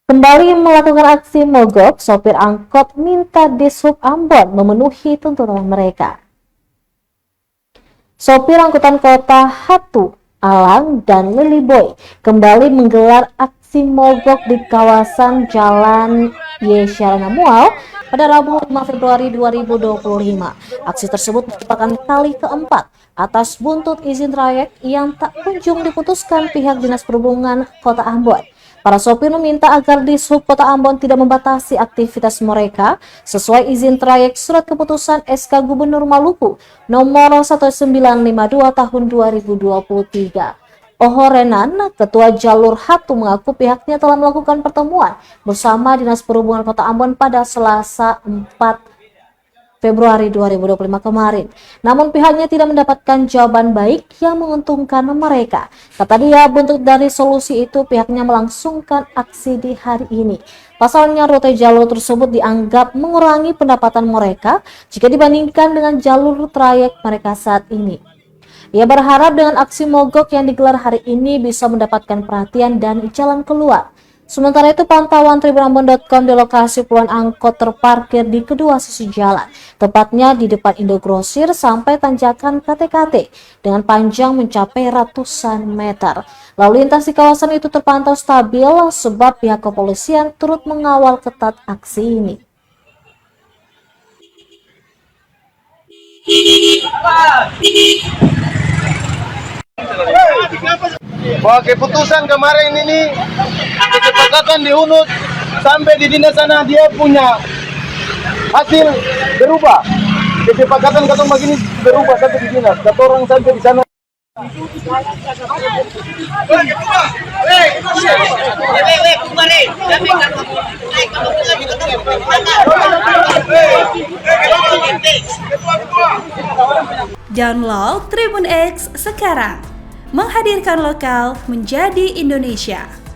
Kembali melakukan aksi mogok, sopir angkot minta Dishub Ambon memenuhi tuntutan mereka. Sopir angkutan kota Hatu, Alang, dan Liliboy kembali menggelar aksi mogok di kawasan Jalan Yesyarana Mual pada Rabu 5 Februari 2025. Aksi tersebut merupakan kali keempat atas buntut izin trayek yang tak kunjung diputuskan pihak Dinas Perhubungan Kota Ambon. Para sopir meminta agar Dishub Kota Ambon tidak membatasi aktivitas mereka sesuai izin trayek Surat Keputusan SK Gubernur Maluku nomor 1952 tahun 2023. Ohorenan, Ketua Jalur Hatu, mengaku pihaknya telah melakukan pertemuan bersama Dinas Perhubungan Kota Ambon pada Selasa 4 Februari 2025 kemarin. Namun pihaknya tidak mendapatkan jawaban baik yang menguntungkan mereka. Kata dia, buntut dari solusi itu pihaknya melangsungkan aksi di hari ini. Pasalnya rute jalur tersebut dianggap mengurangi pendapatan mereka jika dibandingkan dengan jalur trayek mereka saat ini. Ia berharap dengan aksi mogok yang digelar hari ini bisa mendapatkan perhatian dan jalan keluar. Sementara itu, pantauan tribunambon.com di lokasi puluhan angkot terparkir di kedua sisi jalan, tepatnya di depan Indogrosir sampai tanjakan KTKT dengan panjang mencapai ratusan meter. Lalu lintas di kawasan itu terpantau stabil sebab pihak kepolisian turut mengawal ketat aksi ini. Bahwa keputusan kemarin ini kesepakatan diunut sampai di dinas sana, dia punya hasil berubah. Kesepakatan katong begini berubah sampai di dinas, kata orang sampai di sana. Download Tribun X sekarang, menghadirkan lokal menjadi Indonesia.